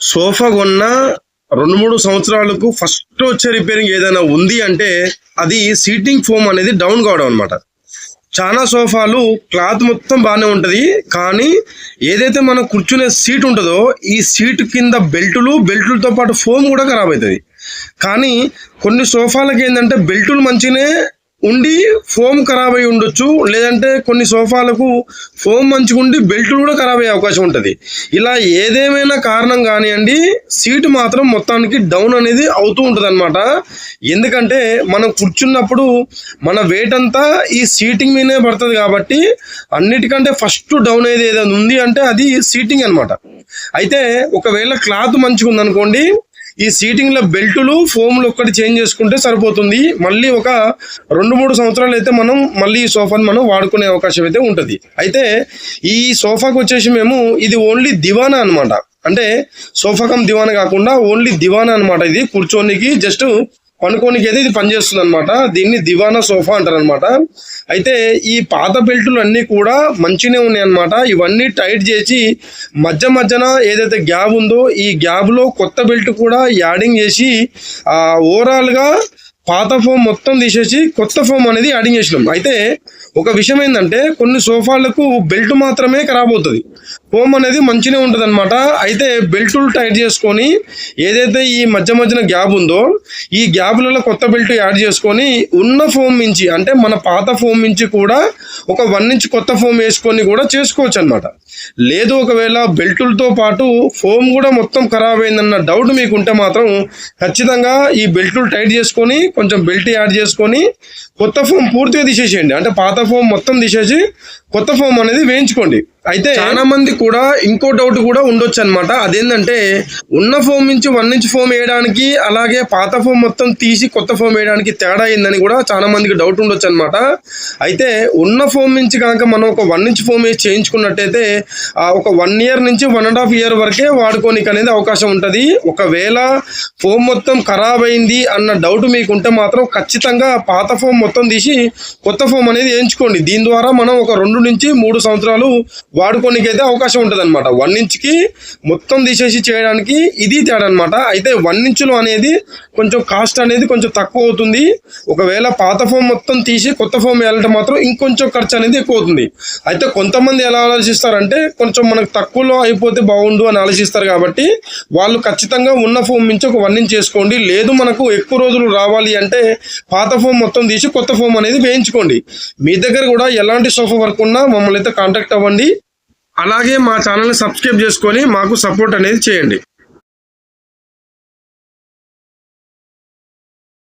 Sofa కొన్న 2-3 సంవత్సరాలకు first వచ్చే రిపేరింగ్ ఏదైనా ఉంది అంటే అది సీటింగ్ ఫోమ్ అనేది డౌన్ కావడం అనమాట. చాలా సోఫాలు క్లాత్ మొత్తం బాగానే ఉంటుంది, కానీ ఏదైతే మనం కూర్చునే సీట్ ఉంటుందో ఈ సీట్ కింద బెల్టులతో పాటు ఫోమ్ కూడా ఖరాబ్ అవుతుంది. కానీ కొన్ని సోఫాలకి ఏంటంటే బెల్టులు మంచిగానే ఉండి ఫోమ్ ఖరాబ్ అయి ఉండొచ్చు, లేదంటే కొన్ని సోఫాలకు ఫోమ్ మంచిగా ఉండి బెల్టులు కూడా ఖరాబ్ అయ్యే అవకాశం ఉంటుంది. ఇలా ఏదేమైనా కారణం కానివ్వండి, సీట్ మాత్రం మొత్తానికి డౌన్ అనేది అవుతూ ఉంటుంది అనమాట. ఎందుకంటే మనం కూర్చున్నప్పుడు మన వెయిట్ అంతా ఈ సీటింగ్ మీదే పడుతుంది కాబట్టి అన్నిటికంటే ఫస్ట్ డౌన్ అయ్యేది ఏదైనా ఉంది అంటే అది సీటింగ్ అనమాట. అయితే ఒకవేళ క్లాత్ మంచిగా ఉందనుకోండి, ఈ సీటింగ్ లో బెల్టులు ఫోమ్లు ఒక్కటి చేంజ్ చేసుకుంటే సరిపోతుంది. మళ్ళీ ఒక 2-3 సంవత్సరాలు అయితే మనం మళ్ళీ ఈ సోఫాని మనం వాడుకునే అవకాశం అయితే ఉంటుంది. అయితే ఈ సోఫాకి వచ్చేసి మేము ఇది ఓన్లీ దివానా అనమాట. అంటే సోఫా కమ్ దివానా కాకుండా ఓన్లీ దివానా అనమాట. ఇది కూర్చోనికి జస్ట్ పనుకోనికి అయితే ఇది పనిచేస్తుంది అనమాట. దీన్ని దివానా సోఫా అంటారు అనమాట. అయితే ఈ పాత బెల్టులు అన్నీ కూడా మంచిగానే ఉన్నాయి అనమాట. ఇవన్నీ టైట్ చేసి మధ్యన ఏదైతే గ్యాప్ ఉందో ఈ గ్యాప్లో కొత్త బెల్ట్ కూడా యాడింగ్ చేసి ఓవరాల్గా పాత ఫోమ్ మొత్తం తీసేసి కొత్త ఫోమ్ అనేది యాడింగ్ చేసినాం. అయితే ఒక విషయం ఏంటంటే కొన్ని సోఫాలకు బెల్ట్ మాత్రమే ఖరాబ్ అవుతుంది, ఫోమ్ అనేది మంచిగానే ఉంటుంది అనమాట. అయితే బెల్టులు టైట్ చేసుకొని ఏదైతే ఈ మధ్యన గ్యాప్ ఉందో ఈ గ్యాప్లలో కొత్త బెల్ట్ యాడ్ చేసుకొని ఉన్న ఫోమ్ నుంచి అంటే మన పాత ఫోమ్ నుంచి కూడా ఒక 1 ఇంచ్ కొత్త ఫోమ్ వేసుకొని కూడా చేసుకోవచ్చు అనమాట. లేదు ఒకవేళ బెల్టులతో పాటు ఫోమ్ కూడా మొత్తం ఖరాబ్ అయిందన్న డౌట్ మీకు ఉంటే మాత్రం ఖచ్చితంగా ఈ బెల్టులు టైట్ చేసుకొని కొంచెం బెల్ట్ యాడ్ చేసుకొని కొత్త ఫోమ్ పూర్తిగా తీసేసేయండి. అంటే పాత ఫోమ్ మొత్తం తీసేసి కొత్త ఫోమ్ అనేది వేయించుకోండి. అయితే చాలా మంది కూడా ఇంకో డౌట్ కూడా ఉండొచ్చు అనమాట. అదేంటంటే ఉన్న ఫోమ్ నుంచి 1 ఇంచ్ ఫోమ్ వేయడానికి అలాగే పాత ఫోమ్ మొత్తం తీసి కొత్త ఫోమ్ వేయడానికి తేడా అయిందని కూడా చాలా మందికి డౌట్ ఉండొచ్చు అనమాట. అయితే ఉన్న ఫోమ్ నుంచి కనుక మనం ఒక 1 ఇంచ్ ఫోమ్ వేసి చేయించుకున్నట్టయితే ఒక 1 ఇయర్ నుంచి 1.5 ఇయర్ వరకే వాడుకోనికి అనేది అవకాశం ఉంటుంది. ఒకవేళ ఫోమ్ మొత్తం ఖరాబ్ అయింది అన్న డౌట్ మీకు ఉంటే మాత్రం ఖచ్చితంగా పాత ఫోమ్ మొత్తం తీసి కొత్త ఫోమ్ అనేది వేయించుకోండి. దీని ద్వారా మనం ఒక 2 నుంచి 3 సంవత్సరాలు వాడుకోనికి అయితే అవకాశం ఉంటుంది అనమాట. 1 ఇంచ్కి మొత్తం తీసేసి చేయడానికి ఇది తేడా అనమాట. అయితే 1 ఇంచులో అనేది కొంచెం కాస్ట్ అనేది కొంచెం తక్కువ అవుతుంది. ఒకవేళ పాత ఫోమ్ మొత్తం తీసి కొత్త ఫోమ్ వేయాలంటే మాత్రం ఇంకొంచెం ఖర్చు అనేది ఎక్కువ అవుతుంది. అయితే కొంతమంది ఎలా ఆలోచిస్తారంటే కొంచెం మనకు తక్కువలో అయిపోతే బాగుండు అని ఆలోచిస్తారు కాబట్టి వాళ్ళు ఖచ్చితంగా ఉన్న ఫోమ్ నుంచి ఒక 1 ఇంచ్ చేసుకోండి. లేదు మనకు ఎక్కువ రోజులు రావాలి అంటే పాత ఫోమ్ మొత్తం తీసి కొత్త ఫోమ్ అనేది వేయించుకోండి. మీ దగ్గర కూడా ఎలాంటి సోఫా వర్క్ ఉన్నా మమ్మల్ని అయితే కాంటాక్ట్ అవ్వండి. అలాగే మా ఛానల్ని సబ్స్క్రైబ్ చేసుకొని మాకు సపోర్ట్ అనేది చేయండి.